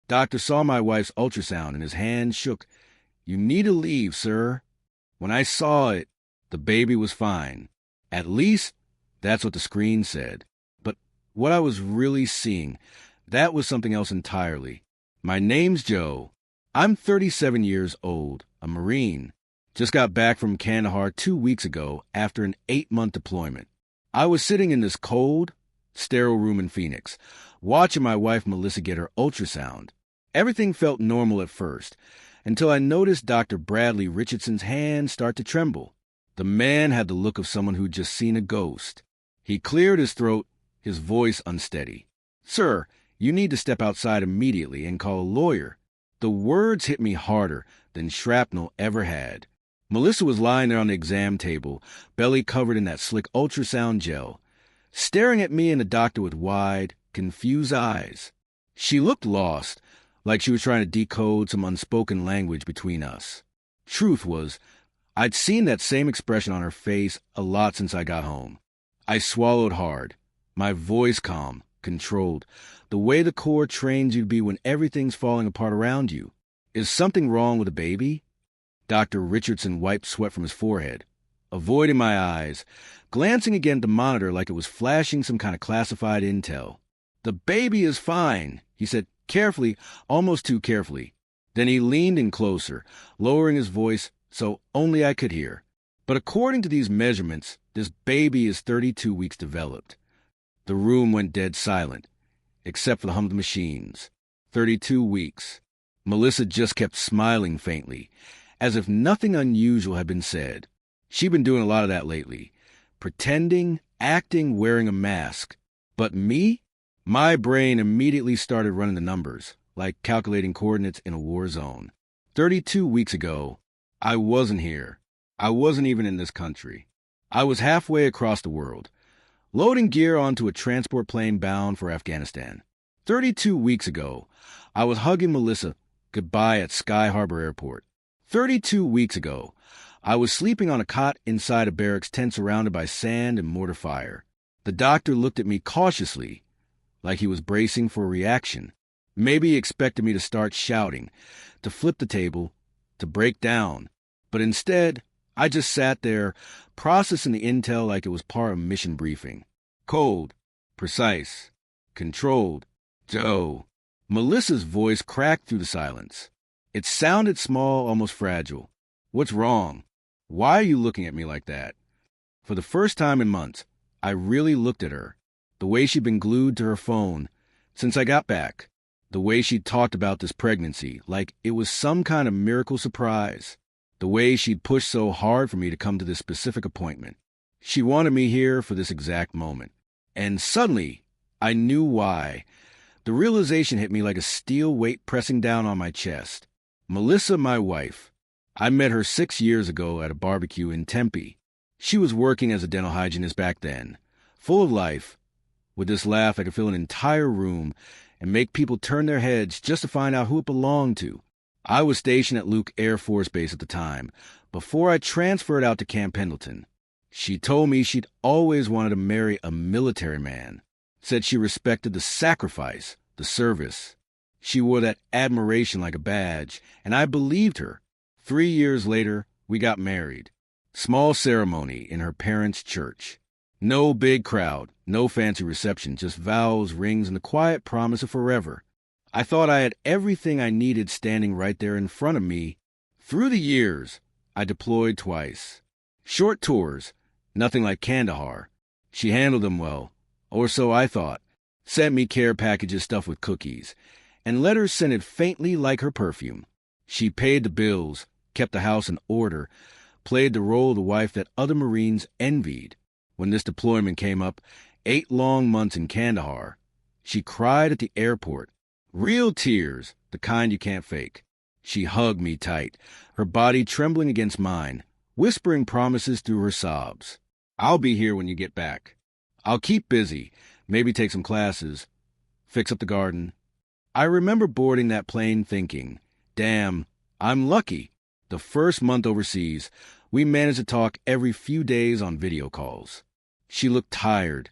Doctor saw my wife's ultrasound and his hand shook. "You need to leave, sir." When I saw it, the baby was fine. At least, that's what the screen said. But what I was really seeing, that was something else entirely. My name's Joe. I'm 37 years old, a Marine. Just got back from Kandahar 2 weeks ago after an 8-month deployment. I was sitting in this cold, sterile room in Phoenix, watching my wife Melissa get her ultrasound. Everything felt normal at first, until I noticed Dr. Bradley Richardson's hand start to tremble. The man had the look of someone who'd just seen a ghost. He cleared his throat, his voice unsteady. "Sir, you need to step outside immediately and call a lawyer." The words hit me harder than shrapnel ever had. Melissa was lying there on the exam table, belly covered in that slick ultrasound gel, staring at me and the doctor with wide, confused eyes. She looked lost, like she was trying to decode some unspoken language between us. Truth was, I'd seen that same expression on her face a lot since I got home. I swallowed hard, my voice calm, controlled, the way the Corps trains you to be when everything's falling apart around you. "Is something wrong with the baby?" Dr. Richardson wiped sweat from his forehead, avoiding my eyes, glancing again at the monitor like it was flashing some kind of classified intel. "The baby is fine," he said carefully, almost too carefully. Then he leaned in closer, lowering his voice so only I could hear. "But according to these measurements, this baby is 32 weeks developed." The room went dead silent, except for the hum of the machines. 32 weeks. Melissa just kept smiling faintly, as if nothing unusual had been said. She'd been doing a lot of that lately. Pretending, acting, wearing a mask. But me? My brain immediately started running the numbers, like calculating coordinates in a war zone. 32 weeks ago, I wasn't here. I wasn't even in this country. I was halfway across the world, loading gear onto a transport plane bound for Afghanistan. 32 weeks ago, I was hugging Melissa goodbye at Sky Harbor Airport. 32 weeks ago, I was sleeping on a cot inside a barracks tent surrounded by sand and mortar fire. The doctor looked at me cautiously, like he was bracing for a reaction. Maybe he expected me to start shouting, to flip the table, to break down. But instead, I just sat there, processing the intel like it was part of mission briefing. Cold, precise, controlled. Joe. Melissa's voice cracked through the silence. It sounded small, almost fragile. "What's wrong? Why are you looking at me like that?" For the first time in months, I really looked at her. The way she'd been glued to her phone since I got back. The way she'd talked about this pregnancy, like it was some kind of miracle surprise. The way she'd pushed so hard for me to come to this specific appointment. She wanted me here for this exact moment. And suddenly, I knew why. The realization hit me like a steel weight pressing down on my chest. Melissa, my wife. I met her 6 years ago at a barbecue in Tempe. She was working as a dental hygienist back then, full of life. With this laugh, I could fill an entire room and make people turn their heads just to find out who it belonged to. I was stationed at Luke Air Force Base at the time, before I transferred out to Camp Pendleton. She told me she'd always wanted to marry a military man. Said she respected the sacrifice, the service. She wore that admiration like a badge, and I believed her. 3 years later, we got married. Small ceremony in her parents' church. No big crowd, no fancy reception, just vows, rings, and the quiet promise of forever. I thought I had everything I needed standing right there in front of me. Through the years, I deployed twice. Short tours, nothing like Kandahar. She handled them well, or so I thought. Sent me care packages stuffed with cookies, and letters scented faintly like her perfume. She paid the bills, kept the house in order, played the role of the wife that other Marines envied. When this deployment came up, 8 long months in Kandahar, she cried at the airport. Real tears, the kind you can't fake. She hugged me tight, her body trembling against mine, whispering promises through her sobs. "I'll be here when you get back. I'll keep busy, maybe take some classes, fix up the garden." I remember boarding that plane thinking, damn, I'm lucky. The first month overseas, we managed to talk every few days on video calls. She looked tired,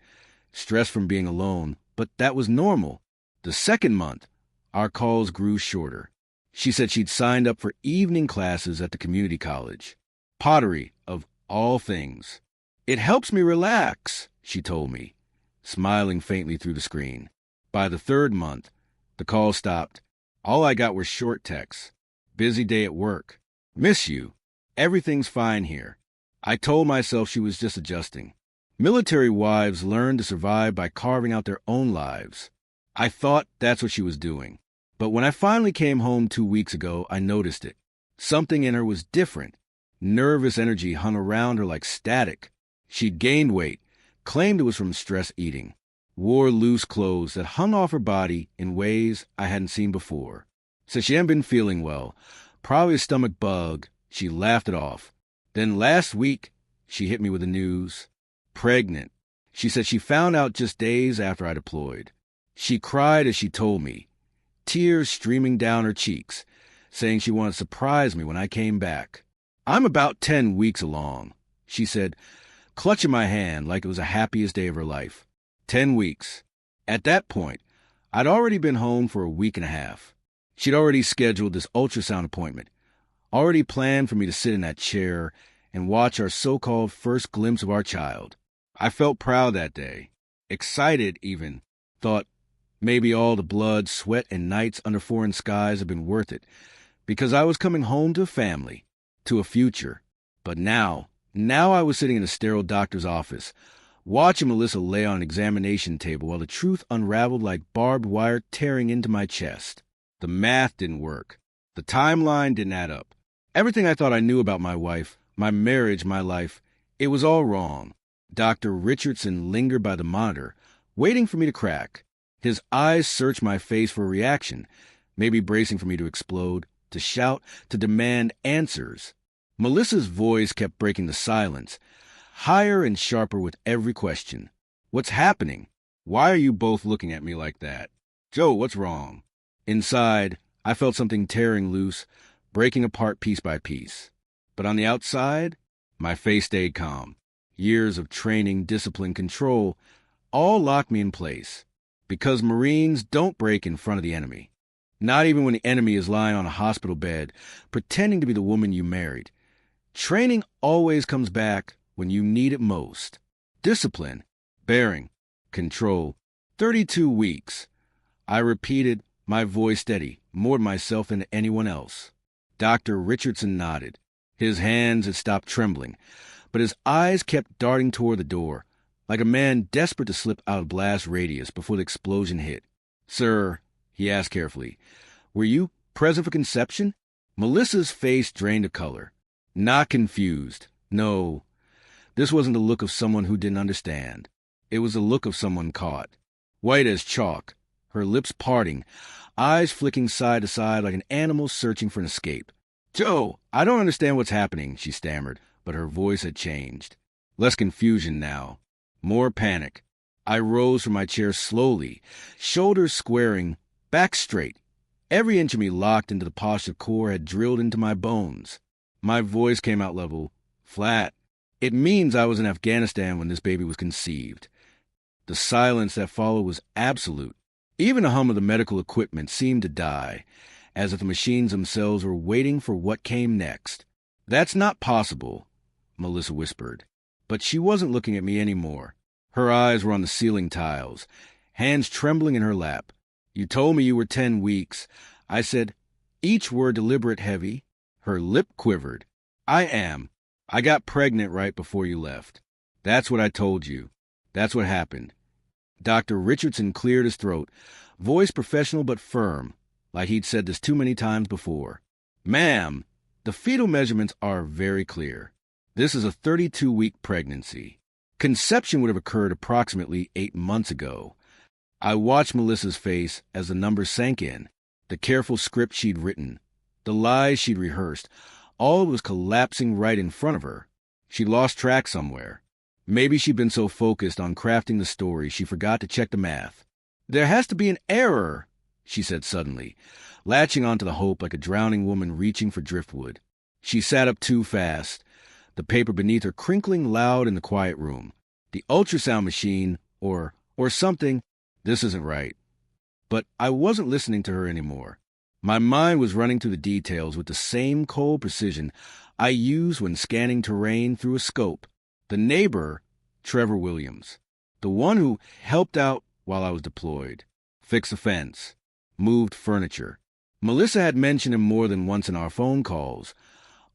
stressed from being alone, but that was normal. The second month, Our calls grew shorter. She said she'd signed up for evening classes at the community college. Pottery, of all things. It helps me relax, she told me, smiling faintly through the screen. By the third month, the call stopped. All I got were short texts. Busy day at work. Miss you. Everything's fine here. I told myself she was just adjusting. Military wives learn to survive by carving out their own lives. I thought that's what she was doing. But when I finally came home 2 weeks ago, I noticed it. Something in her was different. Nervous energy hung around her like static. She'd gained weight, claimed it was from stress eating, wore loose clothes that hung off her body in ways I hadn't seen before. Said she hadn't been feeling well, probably a stomach bug. She laughed it off. Then last week, she hit me with the news. Pregnant. She said she found out just days after I deployed. She cried as she told me, tears streaming down her cheeks, saying she wanted to surprise me when I came back. I'm about 10 weeks along, she said, clutching my hand like it was the happiest day of her life. 10 weeks. At that point, I'd already been home for a week and a half. She'd already scheduled this ultrasound appointment, already planned for me to sit in that chair and watch our so-called first glimpse of our child. I felt proud that day, excited even, thought maybe all the blood, sweat, and nights under foreign skies had been worth it, because I was coming home to a family, to a future. But now I was sitting in a sterile doctor's office, watching Melissa lay on an examination table while the truth unraveled like barbed wire tearing into my chest. The math didn't work. The timeline didn't add up. Everything I thought I knew about my wife, my marriage, my life, it was all wrong. Dr. Richardson lingered by the monitor, waiting for me to crack. His eyes searched my face for a reaction, maybe bracing for me to explode, to shout, to demand answers. Melissa's voice kept breaking the silence, higher and sharper with every question. What's happening? Why are you both looking at me like that? Joe, what's wrong? Inside, I felt something tearing loose, breaking apart piece by piece. But on the outside, my face stayed calm. Years of training, discipline, control, all locked me in place. Because Marines don't break in front of the enemy. Not even when the enemy is lying on a hospital bed, pretending to be the woman you married. Training always comes back when you need it most. Discipline, bearing, control. 32 weeks. I repeated, my voice steady, more to myself than to anyone else. Dr. Richardson nodded. His hands had stopped trembling, but his eyes kept darting toward the door, like a man desperate to slip out of blast radius before the explosion hit. Sir, he asked carefully, were you present for conception? Melissa's face drained of color. Not confused. No. This wasn't the look of someone who didn't understand. It was the look of someone caught. White as chalk, her lips parting, eyes flicking side to side like an animal searching for an escape. Joe, I don't understand what's happening, she stammered, but her voice had changed. Less confusion now. More panic. I rose from my chair slowly, shoulders squaring, back straight. Every inch of me locked into the posture core had drilled into my bones. My voice came out level, flat. It means I was in Afghanistan when this baby was conceived. The silence that followed was absolute. Even the hum of the medical equipment seemed to die, as if the machines themselves were waiting for what came next. That's not possible, Melissa whispered. But she wasn't looking at me anymore. Her eyes were on the ceiling tiles, hands trembling in her lap. You told me you were 10 weeks. I said, each word deliberate heavy. Her lip quivered. I am. I got pregnant right before you left. That's what I told you. That's what happened. Dr. Richardson cleared his throat, voice professional but firm, like he'd said this too many times before. Ma'am, the fetal measurements are very clear. This is a 32-week pregnancy. Conception would have occurred approximately 8 months ago. I watched Melissa's face as the numbers sank in, the careful script she'd written, the lies she'd rehearsed, all was collapsing right in front of her. She lost track somewhere. Maybe she'd been so focused on crafting the story she forgot to check the math. There has to be an error, she said suddenly, latching onto the hope like a drowning woman reaching for driftwood. She sat up too fast, the paper beneath her crinkling loud in the quiet room. The ultrasound machine, or something, this isn't right. But I wasn't listening to her anymore. My mind was running through the details with the same cold precision I use when scanning terrain through a scope. The neighbor, Trevor Williams, the one who helped out while I was deployed, fixed a fence, moved furniture. Melissa had mentioned him more than once in our phone calls,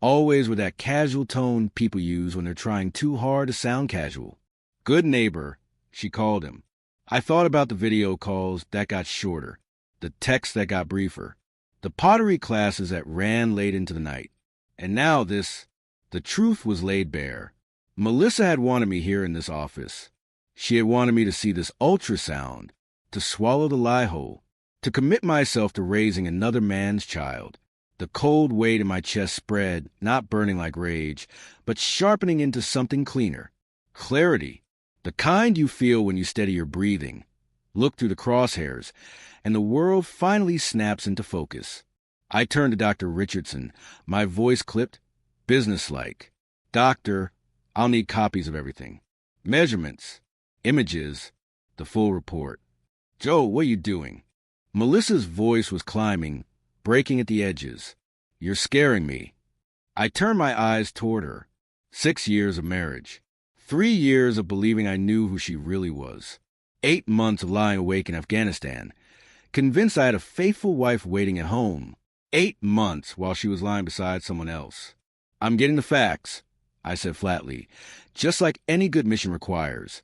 always with that casual tone people use when they're trying too hard to sound casual. Good neighbor, she called him. I thought about the video calls that got shorter, the texts that got briefer, the pottery classes that ran late into the night. And now this. The truth was laid bare. Melissa had wanted me here in this office. She had wanted me to see this ultrasound, to swallow the lie whole, to commit myself to raising another man's child. The cold weight in my chest spread, not burning like rage, but sharpening into something cleaner. Clarity, the kind you feel when you steady your breathing, look through the crosshairs, and the world finally snaps into focus. I turned to Dr. Richardson, my voice clipped, businesslike. Doctor, I'll need copies of everything. Measurements, images, the full report. Joe, what are you doing? Melissa's voice was climbing, breaking at the edges. You're scaring me. I turned my eyes toward her. 6 years of marriage. 3 years of believing I knew who she really was. 8 months of lying awake in Afghanistan, convinced I had a faithful wife waiting at home. 8 months while she was lying beside someone else. I'm getting the facts, I said flatly, just like any good mission requires.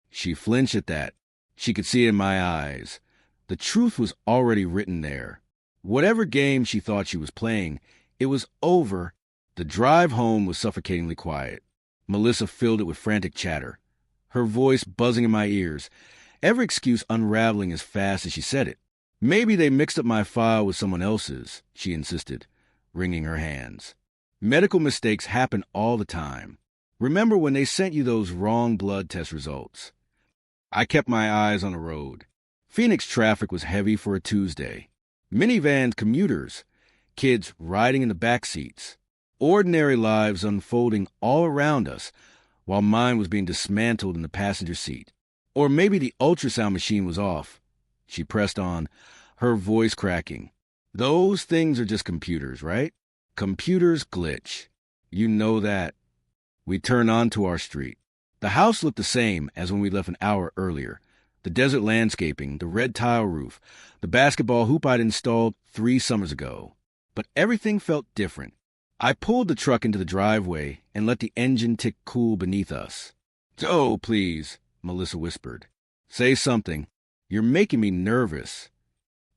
She flinched at that. She could see it in my eyes. The truth was already written there. Whatever game she thought she was playing, it was over. The drive home was suffocatingly quiet. Melissa filled it with frantic chatter, her voice buzzing in my ears, every excuse unraveling as fast as she said it. Maybe they mixed up my file with someone else's, she insisted, wringing her hands. Medical mistakes happen all the time. Remember when they sent you those wrong blood test results? I kept my eyes on the road. Phoenix traffic was heavy for a Tuesday. Minivans, commuters, kids riding in the back seats. Ordinary lives unfolding all around us while mine was being dismantled in the passenger seat. Or maybe the ultrasound machine was off. She pressed on, her voice cracking. Those things are just computers, right? Computers glitch. You know that. We turned onto our street. The house looked the same as when we left an hour earlier. The desert landscaping, the red tile roof, the basketball hoop I'd installed 3 summers ago. But everything felt different. I pulled the truck into the driveway and let the engine tick cool beneath us. Joe, please, Melissa whispered. Say something. You're making me nervous.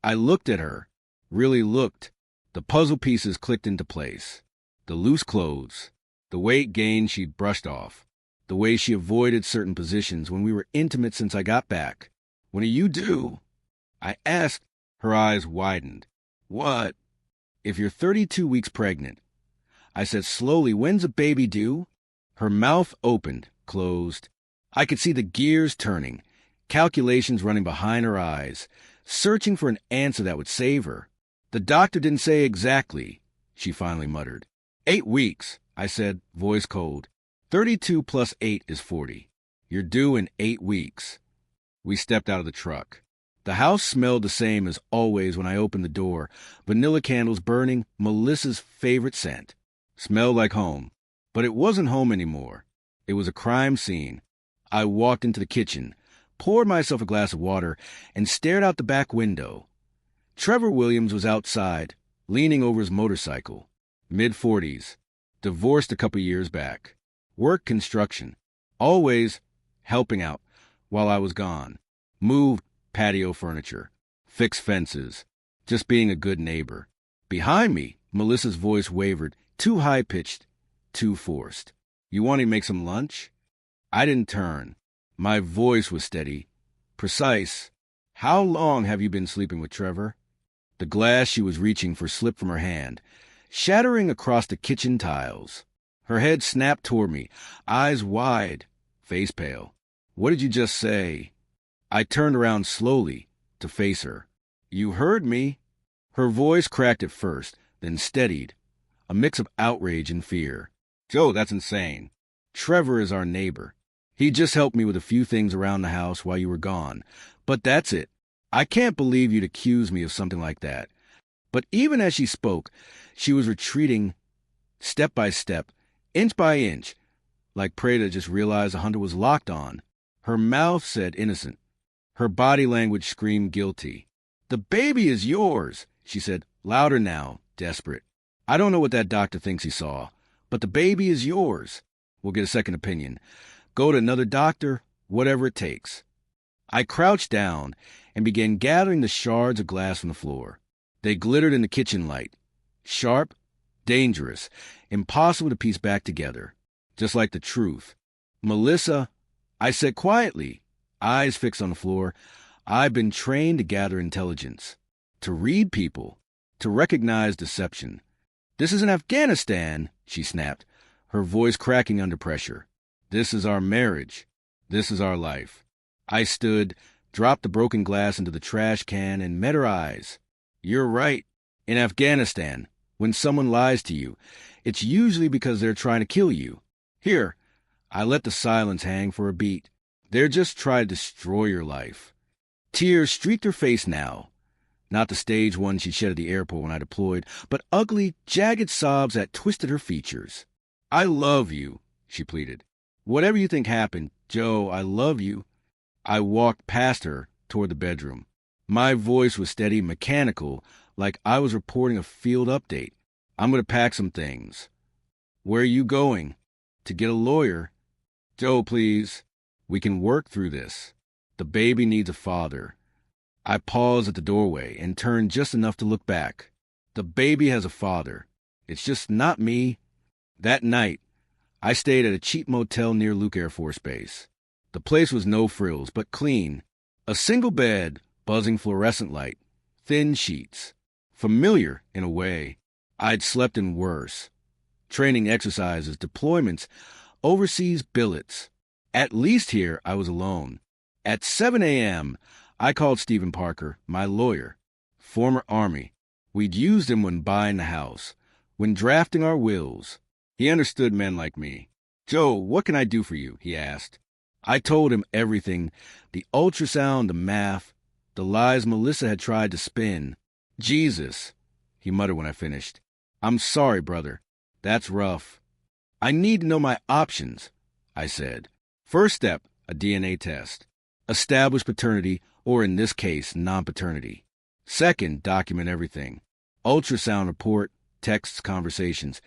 I looked at her, really looked. The puzzle pieces clicked into place. The loose clothes, the weight gain she'd brushed off, the way she avoided certain positions when we were intimate since I got back. What do you do? I asked. Her eyes widened. What? If you're 32 weeks pregnant. I said slowly, when's a baby due? Her mouth opened, closed. I could see the gears turning, calculations running behind her eyes, searching for an answer that would save her. The doctor didn't say exactly, she finally muttered. 8 weeks, I said, voice cold. 32 plus 8 is 40. You're due in 8 weeks. We stepped out of the truck. The house smelled the same as always when I opened the door, vanilla candles burning, Melissa's favorite scent. Smelled like home. But it wasn't home anymore. It was a crime scene. I walked into the kitchen, poured myself a glass of water, and stared out the back window. Trevor Williams was outside, leaning over his motorcycle. Mid-40s. Divorced a couple years back. Worked construction. Always helping out while I was gone. Moved patio furniture. Fixed fences. Just being a good neighbor. Behind me, Melissa's voice wavered, too high-pitched, too forced. You want to make some lunch? I didn't turn. My voice was steady, precise. How long have you been sleeping with Trevor? The glass she was reaching for slipped from her hand, shattering across the kitchen tiles. Her head snapped toward me, eyes wide, face pale. What did you just say? I turned around slowly to face her. You heard me. Her voice cracked at first, then steadied, a mix of outrage and fear. Joe, that's insane. Trevor is our neighbor. He just helped me with a few things around the house while you were gone. But that's it. I can't believe you'd accuse me of something like that. But even as she spoke, she was retreating step by step, inch by inch, like prey that just realized the hunter was locked on. Her mouth said innocent. Her body language screamed guilty. "The baby is yours," she said, louder now, desperate. "I don't know what that doctor thinks he saw, but the baby is yours. We'll get a second opinion. Go to another doctor, whatever it takes." I crouched down and began gathering the shards of glass from the floor. They glittered in the kitchen light. Sharp, dangerous, impossible to piece back together. Just like the truth. "Melissa," I said quietly, eyes fixed on the floor, "I've been trained to gather intelligence, to read people, to recognize deception. This isn't Afghanistan," she snapped, her voice cracking under pressure. "This is our marriage. This is our life." I stood, dropped the broken glass into the trash can, and met her eyes. "You're right. In Afghanistan, when someone lies to you, it's usually because they're trying to kill you. Here," I let the silence hang for a beat, "they're just trying to destroy your life." Tears streaked her face now. Not the stage one she shed at the airport when I deployed, but ugly, jagged sobs that twisted her features. "I love you," she pleaded. "Whatever you think happened, Joe, I love you." I walked past her toward the bedroom. My voice was steady, mechanical, like I was reporting a field update. "I'm going to pack some things." "Where are you going?" "To get a lawyer." "Joe, please. We can work through this. The baby needs a father." I paused at the doorway and turned just enough to look back. The baby has a father. It's just not me. That night, I stayed at a cheap motel near Luke Air Force Base. The place was no frills, but clean. A single bed, buzzing fluorescent light, thin sheets. Familiar, in a way. I'd slept in worse. Training exercises, deployments, overseas billets. At least here, I was alone. At 7 a.m., I called Stephen Parker, my lawyer. Former Army. We'd used him when buying the house, when drafting our wills. He understood men like me. "Joe, what can I do for you?" he asked. I told him everything, the ultrasound, the math, the lies Melissa had tried to spin. "Jesus," he muttered when I finished. "I'm sorry, brother. That's rough." "I need to know my options," I said. "First step, a DNA test. Establish paternity, or in this case, non-paternity. Second, document everything. Ultrasound report, texts, conversations.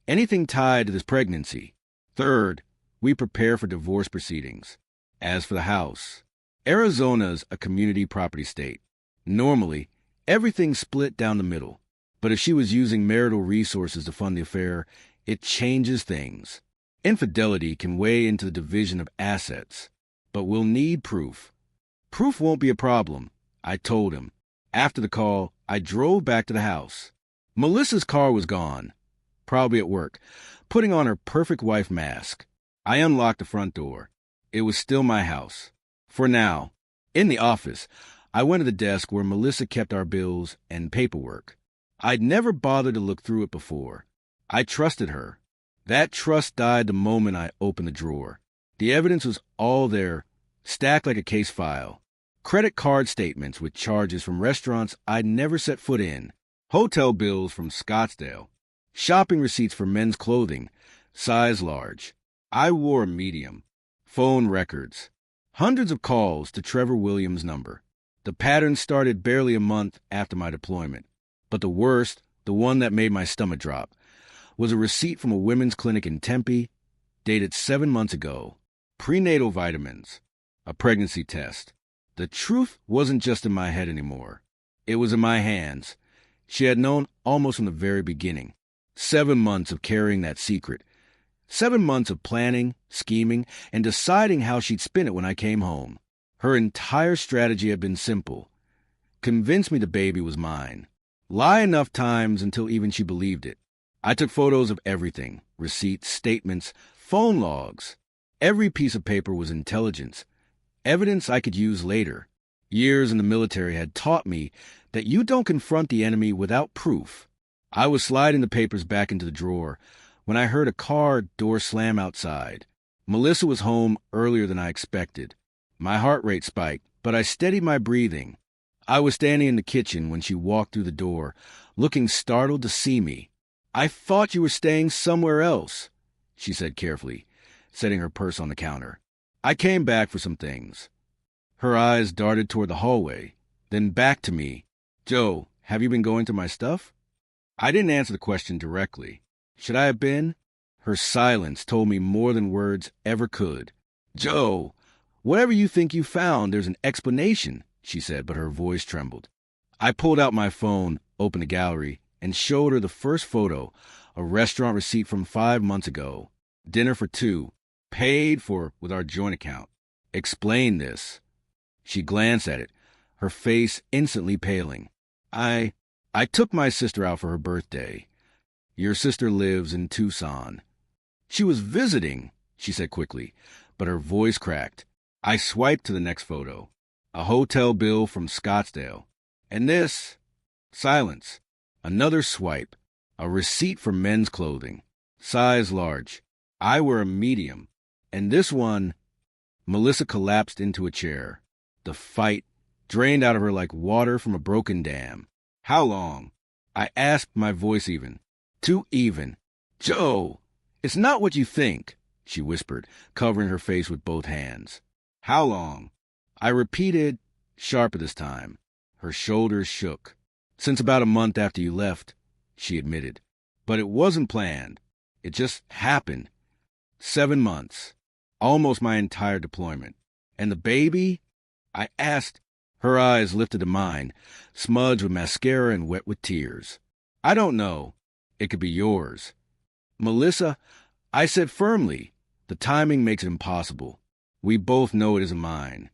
Anything tied to this pregnancy. Third, we prepare for divorce proceedings. As for the house, Arizona's a community property state. Normally, everything's split down the middle. But if she was using marital resources to fund the affair, it changes things. Infidelity can weigh into the division of assets. But we'll need proof. Proof won't be a problem, I told him. After the call, I drove back to the house. Melissa's car was gone, probably at work, putting on her perfect wife mask. I unlocked the front door. It was still my house. For now. In the office, I went to the desk where Melissa kept our bills and paperwork. I'd never bothered to look through it before. I trusted her. That trust died the moment I opened the drawer. The evidence was all there, stacked like a case file. Credit card statements with charges from restaurants I'd never set foot in. Hotel bills from Scottsdale. Shopping receipts for men's clothing, size large. I wore a medium. Phone records. Hundreds of calls to Trevor Williams' number. The pattern started barely a month after my deployment. But the worst, the one that made my stomach drop, was a receipt from a women's clinic in Tempe, dated 7 months ago. Prenatal vitamins. A pregnancy test. The truth wasn't just in my head anymore. It was in my hands. She had known almost from the very beginning. 7 months of carrying that secret. 7 months of planning, scheming, and deciding how she'd spin it when I came home. Her entire strategy had been simple. Convince me the baby was mine. Lie enough times until even she believed it. I took photos of everything. Receipts, statements, phone logs. Every piece of paper was intelligence. Evidence I could use later. Years in the military had taught me that you don't confront the enemy without proof. I was sliding the papers back into the drawer when I heard a car door slam outside. Melissa was home earlier than I expected. My heart rate spiked, but I steadied my breathing. I was standing in the kitchen when she walked through the door, looking startled to see me. "I thought you were staying somewhere else," she said carefully, setting her purse on the counter. "I came back for some things." Her eyes darted toward the hallway, then back to me. "Joe, have you been going through my stuff?" I didn't answer the question directly. Should I have been? Her silence told me more than words ever could. "Joe, whatever you think you found, there's an explanation," she said, but her voice trembled. I pulled out my phone, opened the gallery, and showed her the first photo, a restaurant receipt from 5 months ago. Dinner for 2, paid for with our joint account. "Explain this." She glanced at it, her face instantly paling. I took my sister out for her birthday. Your sister lives in Tucson." "She was visiting," she said quickly, but her voice cracked. I swiped to the next photo. A hotel bill from Scottsdale. "And this?" Silence. Another swipe. A receipt for men's clothing. Size large. I wear a medium. And this one... Melissa collapsed into a chair. The fight drained out of her like water from a broken dam. "How long?" I asked, my voice even. Too even. "Joe, it's not what you think," she whispered, covering her face with both hands. "How long?" I repeated, sharper this time. Her shoulders shook. "Since about a month after you left," she admitted. "But it wasn't planned. It just happened. 7 months. Almost my entire deployment. And the baby?" I asked. Her eyes lifted to mine, smudged with mascara and wet with tears. "I don't know. It could be yours." "Melissa," I said firmly, "the timing makes it impossible. We both know it isn't mine."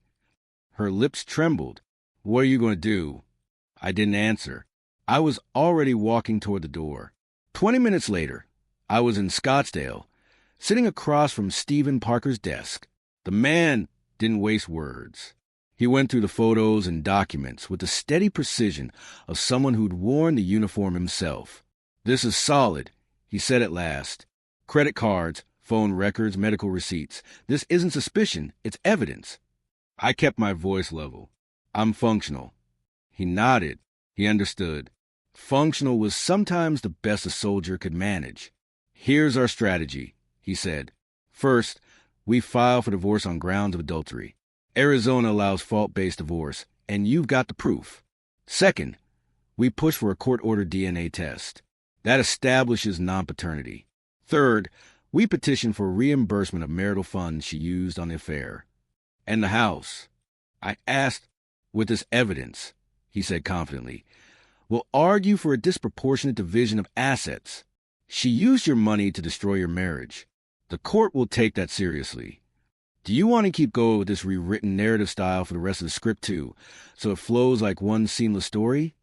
Her lips trembled. "What are you going to do?" I didn't answer. I was already walking toward the door. 20 minutes later, I was in Scottsdale, sitting across from Stephen Parker's desk. The man didn't waste words. He went through the photos and documents with the steady precision of someone who'd worn the uniform himself. "This is solid," he said at last. "Credit cards, phone records, medical receipts. This isn't suspicion, it's evidence." I kept my voice level. "I'm functional." He nodded. He understood. Functional was sometimes the best a soldier could manage. "Here's our strategy," he said. "First, we file for divorce on grounds of adultery. Arizona allows fault-based divorce, and you've got the proof. Second, we push for a court-ordered DNA test. That establishes non-paternity. Third, we petition for reimbursement of marital funds she used on the affair. And the house?" I asked. "With this evidence," he said confidently, "we'll argue for a disproportionate division of assets. She used your money to destroy your marriage. The court will take that seriously. Do you want to keep going with this rewritten narrative style for the rest of the script too, so it flows like one seamless story?"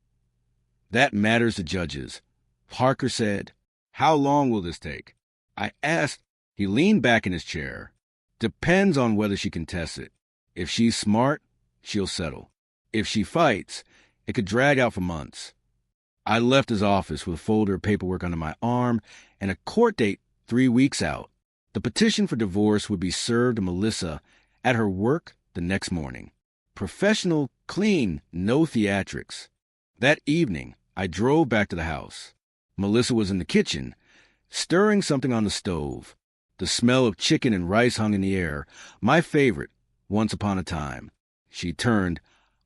"That matters to judges." Parker said. "How long will this take?" I asked. He leaned back in his chair. "Depends on whether she contests it. If she's smart, she'll settle. If she fights, it could drag out for months." I left his office with a folder of paperwork under my arm and a court date 3 weeks out. The petition for divorce would be served to Melissa at her work the next morning. Professional, clean, no theatrics. That evening, I drove back to the house. Melissa was in the kitchen, stirring something on the stove. The smell of chicken and rice hung in the air, my favorite, once upon a time. She turned,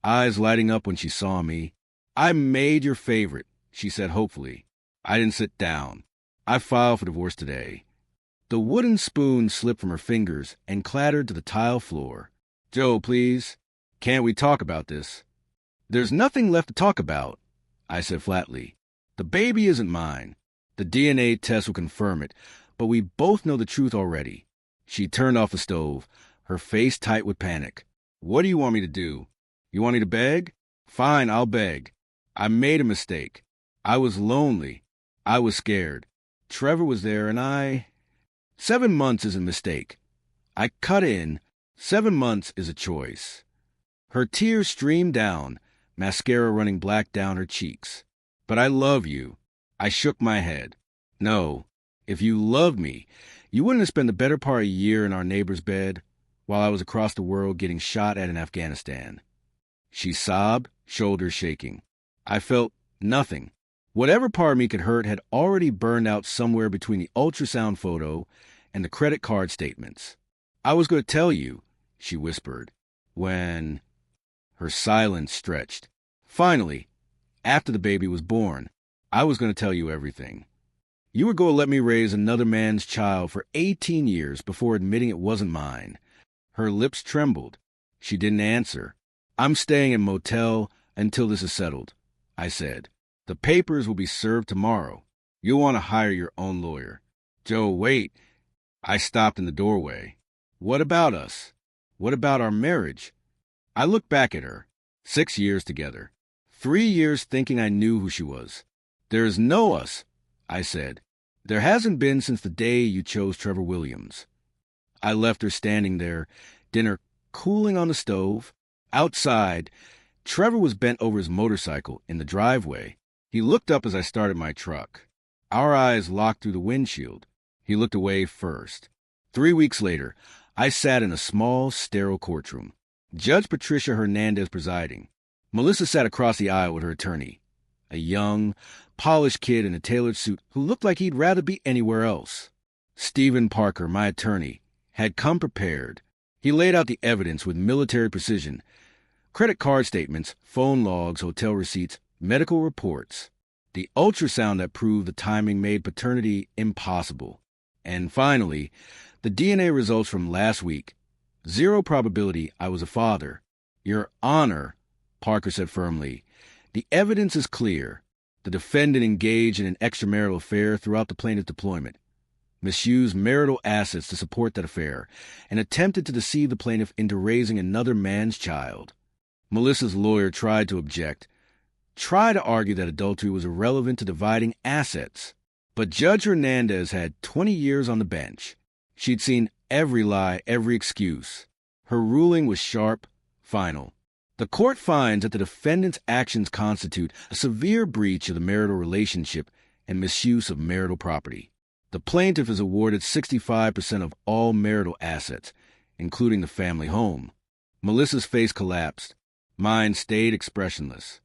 eyes lighting up when she saw me. "I made your favorite," she said hopefully. I didn't sit down. "I filed for divorce today." The wooden spoon slipped from her fingers and clattered to the tile floor. "Joe, please. Can't we talk about this?" "There's nothing left to talk about," I said flatly. "The baby isn't mine. The DNA test will confirm it, but we both know the truth already." She turned off the stove, her face tight with panic. "What do you want me to do? You want me to beg? Fine, I'll beg. I made a mistake. I was lonely. I was scared. Trevor was there and 7 months is a mistake." I cut in. 7 months is a choice. Her tears streamed down, mascara running black down her cheeks. "But I love you." I shook my head. "No, if you loved me, you wouldn't have spent the better part of a year in our neighbor's bed while I was across the world getting shot at in Afghanistan." She sobbed, shoulders shaking. I felt nothing. Whatever part of me could hurt had already burned out somewhere between the ultrasound photo and the credit card statements. I was going to tell you, she whispered, when her silence stretched. Finally, after the baby was born, I was going to tell you everything. You were going to let me raise another man's child for 18 years before admitting it wasn't mine. Her lips trembled. She didn't answer. I'm staying in a motel until this is settled, I said. The papers will be served tomorrow. You'll want to hire your own lawyer. Joe, wait. I stopped in the doorway. What about us? What about our marriage? I looked back at her. 6 years together. 3 years thinking I knew who she was. There is no us, I said. There hasn't been since the day you chose Trevor Williams. I left her standing there, dinner cooling on the stove. Outside, Trevor was bent over his motorcycle in the driveway. He looked up as I started my truck. Our eyes locked through the windshield. He looked away first. 3 weeks later, I sat in a small, sterile courtroom. Judge Patricia Hernandez presiding. Melissa sat across the aisle with her attorney, a young, polished kid in a tailored suit who looked like he'd rather be anywhere else. Stephen Parker, my attorney, had come prepared. He laid out the evidence with military precision. Credit card statements, phone logs, hotel receipts, medical reports. The ultrasound that proved the timing made paternity impossible. And finally, the DNA results from last week. 0 probability I was a father. Your Honor, Parker said firmly, the evidence is clear. The defendant engaged in an extramarital affair throughout the plaintiff's deployment, misused marital assets to support that affair, and attempted to deceive the plaintiff into raising another man's child. Melissa's lawyer tried to object, tried to argue that adultery was irrelevant to dividing assets. But Judge Hernandez had 20 years on the bench. She'd seen every lie, every excuse. Her ruling was sharp, final. The court finds that the defendant's actions constitute a severe breach of the marital relationship and misuse of marital property. The plaintiff is awarded 65% of all marital assets, including the family home. Melissa's face collapsed. Mine stayed expressionless.